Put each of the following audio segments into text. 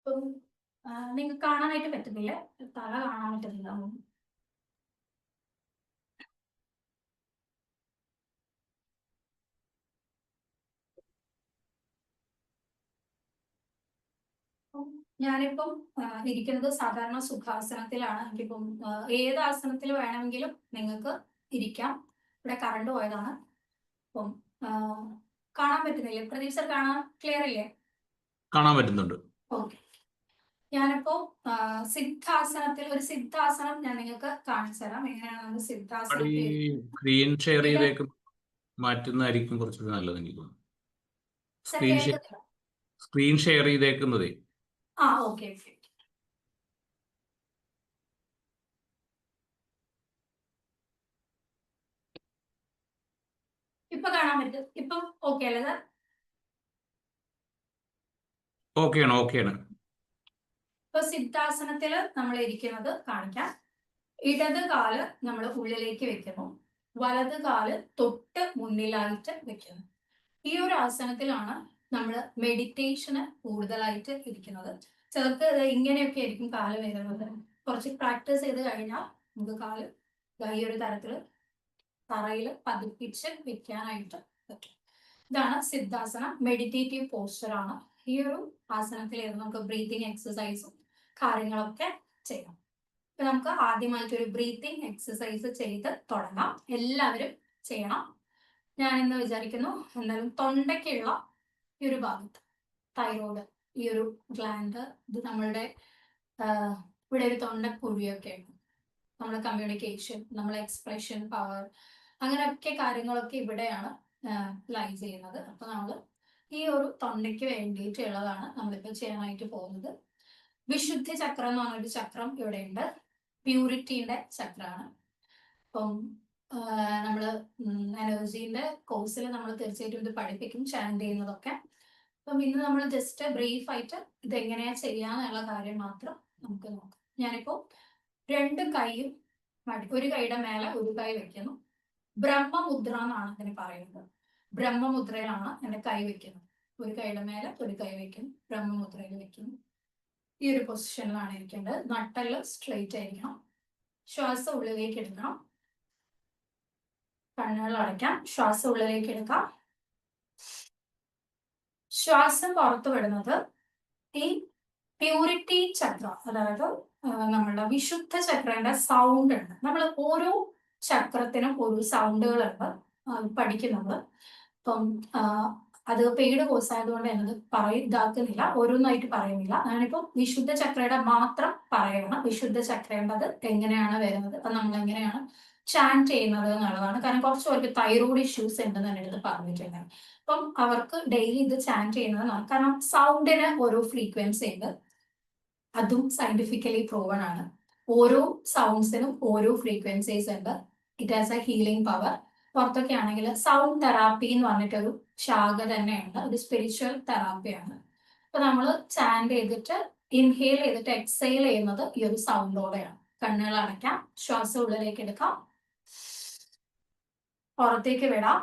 ഇപ്പം നിങ്ങൾക്ക് കാണാനായിട്ട് പറ്റുന്നില്ല, തല കാണാൻ പറ്റുന്നില്ല. ഞാനിപ്പം ഇരിക്കുന്നത് സാധാരണ സുഖാസനത്തിലാണ്. എനിക്കിപ്പം ഏത് ആസനത്തിൽ വേണമെങ്കിലും നിങ്ങൾക്ക് ഇരിക്കാം. ഇവിടെ കറണ്ട് പോയതാണ്. അപ്പം കാണാൻ പറ്റുന്നില്ലേ? പ്രദീപ് സർ കാണാൻ ക്ലിയർ ഇല്ലേ? കാണാൻ പറ്റുന്നുണ്ട്. ഓക്കെ. ഞാനിപ്പോ സിദ്ധാസനത്തിൽ ഒരു സിദ്ധാസനം ഞാൻ നിങ്ങൾക്ക് കാണിച്ചു തരാം. എങ്ങനെയാണ് നമ്മൾ സിദ്ധാസനം സ്ക്രീൻ ഷെയർ ചെയ്തേക്ക് മാറ്റുന്നതായിരിക്കും കുറച്ചുകൂടി നല്ലത് എനിക്ക് തോന്നുന്നു. സ്ക്രീൻ ഷെയർ ചെയ്തേക്കുന്നതേ. ഓക്കെ. ഇപ്പൊ കാണാൻ പറ്റും. ഇപ്പം ഓക്കെ അല്ലേ സാർ? ഓക്കെയാണ്. ഇപ്പൊ സിദ്ധാസനത്തില് നമ്മൾ ഇരിക്കുന്നത് കാണിക്കാം. ഇടത് കാല് നമ്മൾ ഉള്ളിലേക്ക് വെക്കുന്നു, വലത് കാല് തൊട്ട് മുന്നിലായിട്ട് വെക്കുന്നു. ഈ ഒരു ആസനത്തിലാണ് നമ്മൾ മെഡിറ്റേഷന് കൂടുതലായിട്ട് ഇരിക്കുന്നത്. ചിലർക്ക് ഇങ്ങനെയൊക്കെ ആയിരിക്കും കാല് വരുന്നത്. കുറച്ച് പ്രാക്ടീസ് ചെയ്ത് കഴിഞ്ഞാൽ നമുക്ക് കാല് ഈ ഒരു തരത്തില് തറയിൽ പതിപ്പിച്ച് വെക്കാനായിട്ട് പറ്റും. ഇതാണ് സിദ്ധാസനം. മെഡിറ്റേറ്റീവ് പോസ്ചറാണ്. ഈ ഒരു ആസനത്തിൽ നമുക്ക് ബ്രീതിങ് എക്സസൈസും കാര്യങ്ങളൊക്കെ ചെയ്യാം. ഇപ്പൊ നമുക്ക് ആദ്യമായിട്ട് ഒരു ബ്രീതിങ് എക്സസൈസ് ചെയ്ത് തുടങ്ങാം. എല്ലാവരും ചെയ്യണം. ഞാൻ ഇന്ന് വിചാരിക്കുന്നു എന്തായാലും തൊണ്ടയ്ക്കുള്ള ഈ ഒരു ഭാഗത്ത് തൈറോയ്ഡ്, ഈ ഒരു ഗ്ലാൻഡ്, ഇത് നമ്മളുടെ ഇവിടെ ഒരു തൊണ്ടക്കുഴിയൊക്കെ ഉണ്ട്. നമ്മുടെ കമ്മ്യൂണിക്കേഷൻ, നമ്മളെ എക്സ്പ്രഷൻ പവർ, അങ്ങനെയൊക്കെ കാര്യങ്ങളൊക്കെ ഇവിടെയാണ് ലൈ ചെയ്യുന്നത്. അപ്പൊ നമ്മൾ ഈ ഒരു തൊണ്ടയ്ക്ക് വേണ്ടിയിട്ടുള്ളതാണ് നമ്മളിപ്പോൾ ചെയ്യാനായിട്ട് പോകുന്നത്. വിശുദ്ധി ചക്രം എന്ന് പറഞ്ഞൊരു ചക്രം ഇവിടെ ഉണ്ട്. പ്യൂരിറ്റിയുടെ ചക്രമാണ്. അപ്പം നമ്മള് എനർജീന്റെ കോഴ്സിൽ നമ്മൾ തീർച്ചയായിട്ടും ഇത് പഠിപ്പിക്കും, ചാൻഡ് ചെയ്യുന്നതൊക്കെ. അപ്പം ഇന്ന് നമ്മൾ ജസ്റ്റ് ബ്രീഫ് ആയിട്ട് ഇതെങ്ങനെയാ ചെയ്യാന്നുള്ള കാര്യം മാത്രം നമുക്ക് നോക്കാം. ഞാനിപ്പോ രണ്ട് കൈയും ഒരു കൈയുടെ മേലെ ഒരു കൈ വെക്കുന്നു. ബ്രഹ്മമുദ്ര എന്നാണ് അതിന് പറയുന്നത്. ബ്രഹ്മമുദ്രയിലാണ് എന്റെ കൈ വെക്കുന്നത്. ഒരു കൈയുടെ മേലെ ഒരു കൈ വെക്കുന്നു, ബ്രഹ്മമുദ്രയിൽ വെക്കുന്നു. ഈ ഒരു പൊസിഷനിലാണ് ഇരിക്കേണ്ടത്. നട്ടെല്ല് സ്ട്രെയിറ്റ് ആയിരിക്കണം. ശ്വാസം ഉള്ളിലേക്ക് എടുക്കണം. കണ്ണുകൾ അടയ്ക്കാം. ശ്വാസം ഉള്ളിലേക്ക് എടുക്കാം. ശ്വാസം പുറത്തു വിടുന്നത് ഈ പ്യൂരിറ്റി ചക്ര, അതായത് നമ്മളുടെ വിശുദ്ധ ചക്രന്റെ സൗണ്ട് ഉണ്ട്. നമ്മൾ ഓരോ ചക്രത്തിനും ഒരു സൗണ്ടുകളുണ്ട് പഠിക്കുന്നത്. അപ്പം അത് പെയ്ഡ് കോഴ്സ് ആയതുകൊണ്ട് എന്നത് ഇതാക്കുന്നില്ല, ഓരോന്നായിട്ട് പറയുന്നില്ല. ഞാനിപ്പോ വിശുദ്ധ ചക്രയുടെ മാത്രം പറയണം. വിശുദ്ധ ചക്രേണ്ടത് എങ്ങനെയാണ് വരുന്നത്, അത് നമ്മൾ എങ്ങനെയാണ് ചാൻറ്റ് ചെയ്യുന്നത് എന്നുള്ളതാണ്. കാരണം കുറച്ച് പേർക്ക് തൈറോയ്ഡ് ഇഷ്യൂസ് ഉണ്ടെന്ന് എൻ്റെ അടുത്ത് പറഞ്ഞിട്ടുണ്ട്. അപ്പം അവർക്ക് ഡെയിലി ഇത് ചാൻറ്റ് ചെയ്യുന്നതാണ്. കാരണം സൗണ്ടിന് ഓരോ ഫ്രീക്വൻസി ഉണ്ട്, അതും സയന്റിഫിക്കലി പ്രൂവൺ ആണ്. ഓരോ സൗണ്ട്സിനും ഓരോ ഫ്രീക്വൻസീസ് ഉണ്ട്. It has A healing power. പുറത്തൊക്കെ ആണെങ്കിൽ സൗണ്ട് തെറാപ്പി എന്ന് പറഞ്ഞിട്ടൊരു ശാഖ തന്നെയുണ്ട്. ഒരു സ്പിരിച്വൽ തെറാപ്പിയാണ്. അപ്പൊ നമ്മൾ ചാൻഡ് ചെയ്തിട്ട് ഇൻഹെയിൽ ചെയ്തിട്ട് എക്സെയിൽ ചെയ്യുന്നത് ഈ ഒരു സൗണ്ടോടെയാണ്. കണ്ണുകൾ അടയ്ക്കാം. ശ്വാസം ഉള്ളിലേക്ക് എടുക്കാം, പുറത്തേക്ക് വിടാം.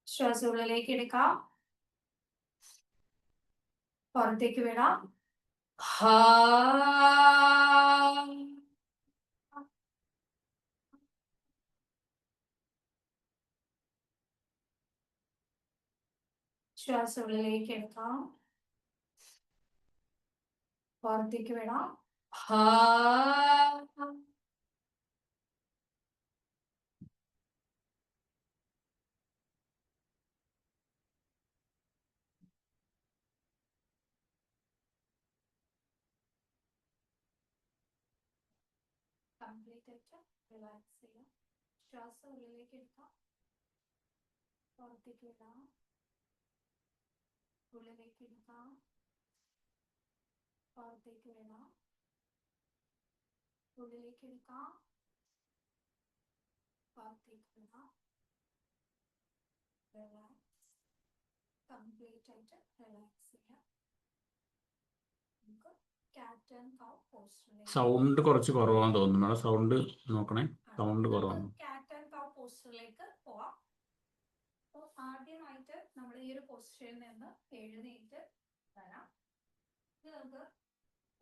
ശ്വാസം ഉള്ളിലേക്ക് എടുക്കാം, പുറത്തേക്ക് വിടാം. ശ്വാസം ഉള്ളിലേക്ക് എടുക്കാം, പുറത്തേക്ക് വിടാം. കംപ്ലീറ്റ് ആയിട്ട് റിലാക്സ് ചെയ്യാം. ശ്വാസം ഉള്ളിലേക്ക് എടുക്കാം, പുറത്തേക്ക് വിടാം. ഉള്ളിലേക്ക് എടുക്കാം, പുറത്തേക്ക് വിടാം. ഉള്ളിലേക്ക് എടുക്കാം, പുറത്തേക്ക് വിടാം. റിലാക്സ്. കംപ്ലീറ്റ് ആയിട്ട് റിലാക്സ് ചെയ്യാം. നമുക്ക് കാറ്റ് ആൻഡ് കൗ പോസ്റ്ററിലേക്ക് സൗണ്ട് കുറച്ച് കുറവാന്ന് തോന്നുന്നു മേഡം. സൗണ്ട് നോക്കണേ. സൗണ്ട് കുറവാണ്. കാറ്റ് ആൻഡ് കൗ പോസ്റ്ററിലേക്ക് പോവാം. അപ്പോൾ ആദ്യമായിട്ട് നമ്മൾ ഈ ഒരു പൊസിഷനിൽ നിന്ന് എഴുന്നേറ്റ് വരാം. ഇത് നമുക്ക്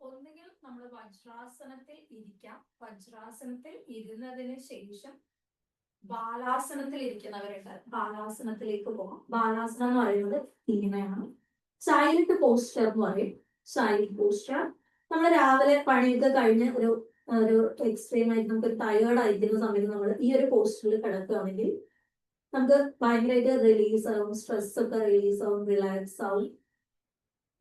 ഒന്നുകിൽ നമ്മൾ വജ്രാസനത്തിൽ ഇരിക്കാം. വജ്രാസനത്തിൽ ഇരുന്നതിന് ശേഷം ബാലാസനത്തിൽ ഇരിക്കുന്നവരുണ്ട്. ബാലാസനത്തിലേക്ക് പോകാം. ബാലാസനം എന്ന് പറയുന്നത് ഇങ്ങനെയാണ്. ചൈൽഡ് പോസ്റ്റർ എന്ന് പറയും. ചൈൽഡ് പോസ്റ്റർ നമ്മൾ രാവിലെ പണിയൊക്കെ കഴിഞ്ഞ് ഒരു എക്സ്ട്രീം ആയിട്ട് നമുക്ക് ടയേർഡ് ആയിരിക്കുന്ന സമയത്ത് നമ്മൾ ഈ ഒരു പോസ്റ്ററിൽ കിടക്കുകയാണെങ്കിൽ നമുക്ക് ഭയങ്കരമായിട്ട് റിലീസ് ആവും. സ്ട്രെസ് ഒക്കെ റിലീസ് ആവും, റിലാക്സ് ആവും.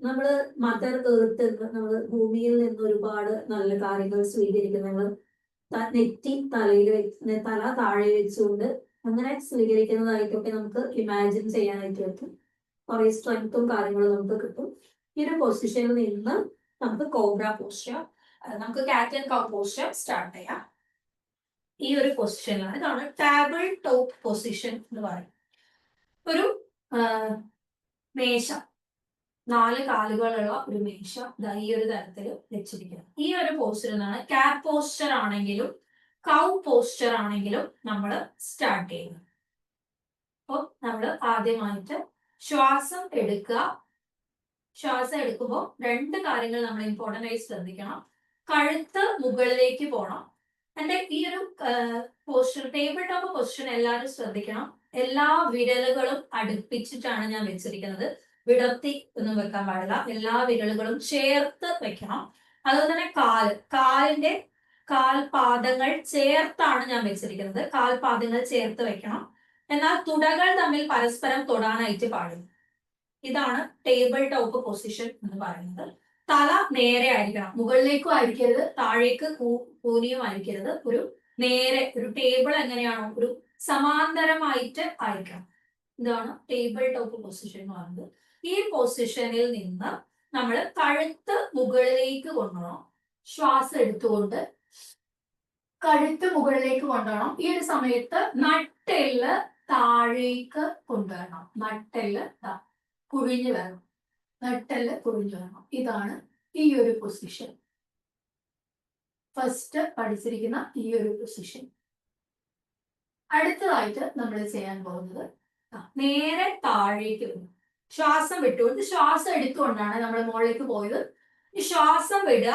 നമ്മള് മദർ എർത്ത്, നമ്മൾ ഭൂമിയിൽ നിന്ന് ഒരുപാട് നല്ല കാര്യങ്ങൾ സ്വീകരിക്കും. നമ്മൾ നെറ്റി തല താഴെ വെച്ചുകൊണ്ട് അങ്ങനെ സ്വീകരിക്കുന്നതായിട്ടൊക്കെ നമുക്ക് ഇമാജിൻ ചെയ്യാനായിട്ട് പറ്റും. കുറെ സ്ട്രെങ്ത്തും കാര്യങ്ങളും നമുക്ക് കിട്ടും. ഈ ഒരു പൊസിഷനിൽ നിന്ന് നമുക്ക് കോബ്ര പോസ്റ്റർ, നമുക്ക് കാറ്റ് ആൻഡ് കൗ പോസ്റ്റർ സ്റ്റാർട്ട് ചെയ്യാം. ഈ ഒരു പൊസിഷനിലാണ്. ഇതാണ് ടേബിൾ ടോപ്പ് പൊസിഷൻ എന്ന് പറയും. ഒരു മേശ, 4 കാലുകളുള്ള ഒരു മേശ ഈ ഒരു തരത്തിൽ വെച്ചിരിക്കണം. ഈ ഒരു പോസ്റ്റർ എന്നാണ് കാറ്റ് പോസ്റ്റർ ആണെങ്കിലും കൗ പോസ്റ്റർ ആണെങ്കിലും നമ്മൾ സ്റ്റാർട്ട് ചെയ്യുന്നത്. അപ്പോൾ നമ്മൾ ആദ്യമായിട്ട് ശ്വാസം എടുക്കുക. ശ്വാസം എടുക്കുമ്പോൾ 2 കാര്യങ്ങൾ നമ്മൾ ഇമ്പോർട്ടൻ്റ് ആയി ശ്രദ്ധിക്കണം. കഴുത്ത് മുകളിലേക്ക് പോകണം. എൻ്റെ ഈ ഒരു പോസ്റ്റർ, ടേബിൾ ടോപ്പ് പൊസിഷൻ എല്ലാവരും ശ്രദ്ധിക്കണം. എല്ലാ വിരലുകളും അടുപ്പിച്ചിട്ടാണ് ഞാൻ വെച്ചിരിക്കുന്നത്. വിടർത്തി ഒന്നും വെക്കാൻ പാടില്ല. എല്ലാ വിരലുകളും ചേർത്ത് വെക്കണം. അതുപോലെ തന്നെ കാലിന്റെ കാൽപാദങ്ങൾ ചേർത്താണ് ഞാൻ വെച്ചിരിക്കുന്നത്. കാൽപാദങ്ങൾ ചേർത്ത് വെക്കണം. എന്നാൽ തുടകൾ തമ്മിൽ പരസ്പരം തൊടാനായിട്ട് പാടില്ല. ഇതാണ് ടേബിൾ ടോപ്പ് പൊസിഷൻ എന്ന് പറയുന്നത്. തല നേരെ ആയിരിക്കണം. മുകളിലേക്കും ആയിരിക്കരുത്, താഴേക്ക് കൂനിയും ആയിരിക്കരുത്. ഒരു നേരെ, ഒരു ടേബിൾ എങ്ങനെയാണോ ഒരു സമാന്തരമായിട്ട് ആയിരിക്കണം. ഇതാണ് ടേബിൾ ടോപ്പ് പൊസിഷൻ എന്ന് പറയുന്നത്. ഈ പൊസിഷനിൽ നിന്ന് നമ്മൾ കഴുത്ത് മുകളിലേക്ക് കൊണ്ടുപോകണം. ശ്വാസം എടുത്തുകൊണ്ട് കഴുത്ത് മുകളിലേക്ക് കൊണ്ടുപോകണം. ഈ ഒരു സമയത്ത് നട്ടെല്ല് താഴേക്ക് കൊണ്ടുവരണം. നട്ടെല്ല് കുഴിഞ്ഞു വരണം. നട്ടെല്ല് കുഴിഞ്ഞു വരണം. ഇതാണ് ഈ ഒരു പൊസിഷൻ. ഫസ്റ്റ് പഠിച്ചിരിക്കുന്ന ഈ ഒരു പൊസിഷൻ. അടുത്തതായിട്ട് നമ്മൾ ചെയ്യാൻ പോകുന്നത് നേരെ താഴേക്ക് വരും. ശ്വാസം വിട്ടുകൊണ്ട്, ശ്വാസം എടുത്തുകൊണ്ടാണ് നമ്മൾ മുകളിലേക്ക് പോയത്. ഈ ശ്വാസം വിടുക,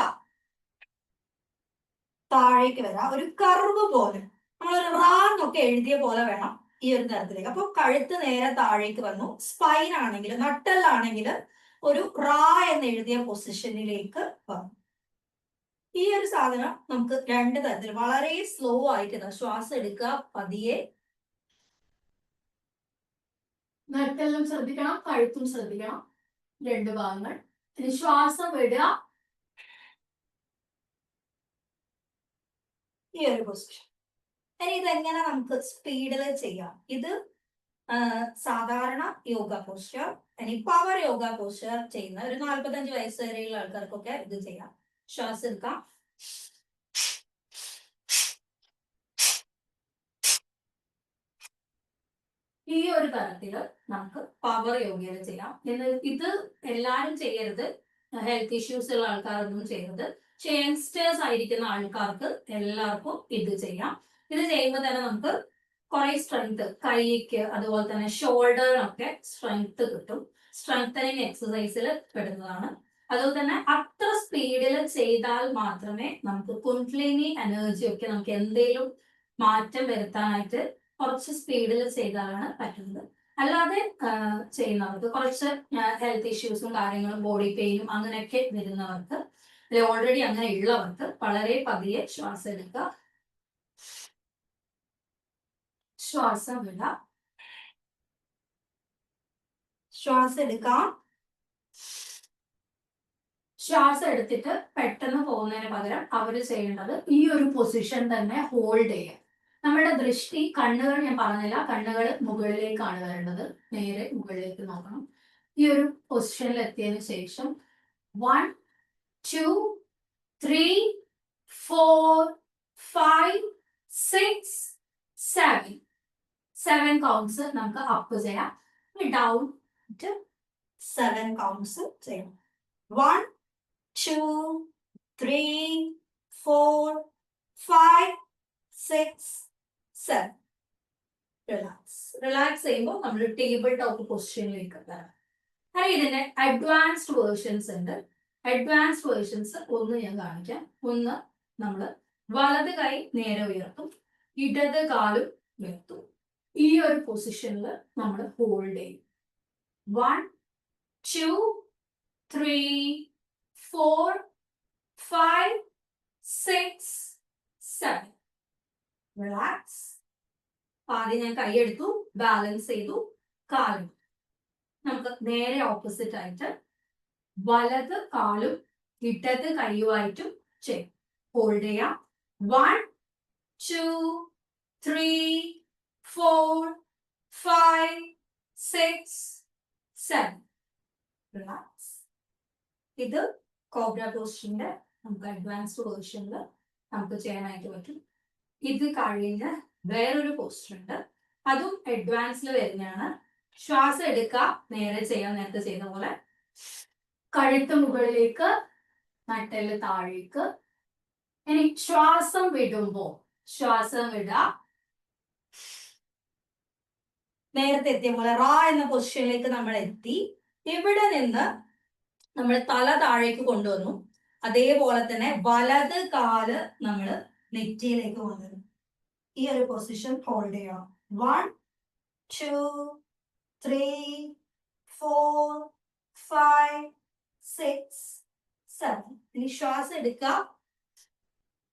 താഴേക്ക് വരാം. ഒരു കർവ് പോലെ, നമ്മളൊരു റാന്നൊക്കെ എഴുതിയ പോലെ വേണം ഈ ഒരു തരത്തിലേക്ക്. അപ്പൊ കഴുത്ത് നേരെ താഴേക്ക് വന്നു. സ്പൈൻ ആണെങ്കിൽ, നട്ടലാണെങ്കിൽ ഒരു റാ എന്ന് എഴുതിയ പൊസിഷനിലേക്ക് വന്നു. ഈ ഒരു സാധനം നമുക്ക് 2 തരത്തിൽ വളരെ സ്ലോ ആയിട്ട് ശ്വാസം എടുക്കുക. പതിയെ നട്ടെല്ലും ശ്രദ്ധിക്കണം, കഴുത്തും ശ്രദ്ധിക്കണം. 2 ഭാഗങ്ങൾ. ഇനി ശ്വാസം വിടുക. ഈ ഒരു പൊസിഷൻ. ഇനി ഇതെങ്ങനെ നമുക്ക് സ്പീഡിൽ ചെയ്യാം? ഇത് സാധാരണ യോഗ പോസ്റ്റർ. ഇനി പവർ യോഗ പോസ്റ്റർ ചെയ്യുന്ന ഒരു 45 വയസ്സ് വരെയുള്ള ആൾക്കാർക്കൊക്കെ ഇത് ചെയ്യാം. ശ്വാസം എടുക്കാം. ഈ ഒരു തരത്തിൽ നമുക്ക് പവർ യോഗയിൽ ചെയ്യാം. ഇത് എല്ലാവരും ചെയ്യരുത്. ഹെൽത്ത് ഇഷ്യൂസ് ഉള്ള ആൾക്കാരൊന്നും ചെയ്യരുത്. യങ്സ്റ്റേഴ്സ് ആയിരിക്കുന്ന ആൾക്കാർക്ക് എല്ലാവർക്കും ഇത് ചെയ്യാം. ഇത് ചെയ്യുമ്പോൾ തന്നെ നമുക്ക് കുറെ സ്ട്രെങ്ത്, കൈക്ക് അതുപോലെ തന്നെ ഷോൾഡറിനൊക്കെ സ്ട്രെങ്ത് കിട്ടും. സ്ട്രെങ്തനിങ് എക്സസൈസിൽ പെടുന്നതാണ്. അതുപോലെ തന്നെ അത്ര സ്പീഡിൽ ചെയ്താൽ മാത്രമേ നമുക്ക് കുണ്ഡലിനി എനർജി ഒക്കെ നമുക്ക് എന്തെങ്കിലും മാറ്റം വരുത്താനായിട്ട് കുറച്ച് സ്പീഡിൽ ചെയ്താലാണ് പറ്റുന്നത്. അല്ലാതെ ചെയ്യുന്നവർക്ക് കുറച്ച് ഹെൽത്ത് ഇഷ്യൂസും കാര്യങ്ങളും ബോഡി പെയിനും അങ്ങനെയൊക്കെ വരുന്നവർക്ക്, ഓൾറെഡി അങ്ങനെ ഉള്ളവർക്ക് വളരെ പതിയെ ശ്വാസം എടുക്കുക, ശ്വാസം വിടുക. ശ്വാസം എടുക്കാം. ശ്വാസം എടുത്തിട്ട് പെട്ടെന്ന് പോകുന്നതിന് പകരം അവർ ചെയ്യേണ്ടത് ഈ ഒരു പൊസിഷൻ തന്നെ ഹോൾഡ് ചെയ്യുക. നമ്മുടെ ദൃഷ്ടി, കണ്ണുകൾ ഞാൻ പറഞ്ഞില്ല, കണ്ണുകൾ മുകളിലേക്കാണ് വരേണ്ടത്. നേരെ മുകളിലേക്ക് നോക്കണം. ഈ ഒരു പൊസിഷനിൽ എത്തിയതിനു ശേഷം 1 2 3 4 5 6 7 കൗണ്ട്സ് നമുക്ക് അപ്പ് ചെയ്യാം. ഡൗൺ 7 കൗണ്ട്സ് ചെയ്യണം. 1 2 3 4 5 6 7. റിലാക്സ് ചെയ്യുമ്പോൾ നമ്മൾ ടേബിൾ ടോപ്പ് പൊസിഷനിലേക്ക് വരാം. കാരണം ഇതിന്റെ അഡ്വാൻസ്ഡ് വേർഷൻസ് ഉണ്ട്. അഡ്വാൻസ്ഡ് വേർഷൻസ് ഒന്ന് ഞാൻ കാണിക്കാം. ഒന്ന് നമ്മൾ വലത് കൈ നേരെ ഉയർത്തും, ഇടത് കാലും ഉയർത്തും. ഈ ഒരു പൊസിഷനിൽ നമ്മൾ ഹോൾഡ് ചെയ്യും. 1 2 3 4 5 6 7. റിലാക്സ്. ആദ്യം ഞാൻ കൈയെടുത്തു, ബാലൻസ് ചെയ്തു, കാലും. നമുക്ക് നേരെ ഓപ്പോസിറ്റ് ആയിട്ട് വലത് കാലും ഇടത് കൈയുമായിട്ടും ചെയ്യും. ഹോൾഡ് ചെയ്യാം. 1 2 3 4 5 6 7. റിലാക്സ്. ഇത് കോബ്ര പോസ്റ്റിന്റെ നമുക്ക് അഡ്വാൻസ്ഡ് വേർഷനിൽ നമുക്ക് ചെയ്യാനായിട്ട് പറ്റും. ഇത് കഴിഞ്ഞ് വേറൊരു പോസ്റ്റർ ഉണ്ട്, അതും അഡ്വാൻസിൽ വരുന്നതാണ്. ശ്വാസം എടുക്കുക, നേരെ ചെയ്യാൻ നേരത്തെ ചെയ്ത പോലെ. കഴുത്ത് മുകളിലേക്ക്, നട്ടെല്ല് താഴേക്ക്. ഇനി ശ്വാസം വിടുമ്പോ ശ്വാസം വിടുക. നേരത്തെ എത്തിയ പോലെ റാ എന്ന പൊസിഷനിലേക്ക് നമ്മൾ എത്തി. ഇവിടെ നിന്ന് നമ്മൾ തല താഴേക്ക് കൊണ്ടുവന്നു. അതേപോലെ തന്നെ വലത് കാല് നമ്മൾ നെറ്റിയിലേക്ക് കൊണ്ടുവന്നു. ഈ ഒരു പൊസിഷൻ ഹോൾഡ് ചെയ്യണം. 1 2 3 4 5 6 7. ഇനി ശ്വാസം എടുക്കുക,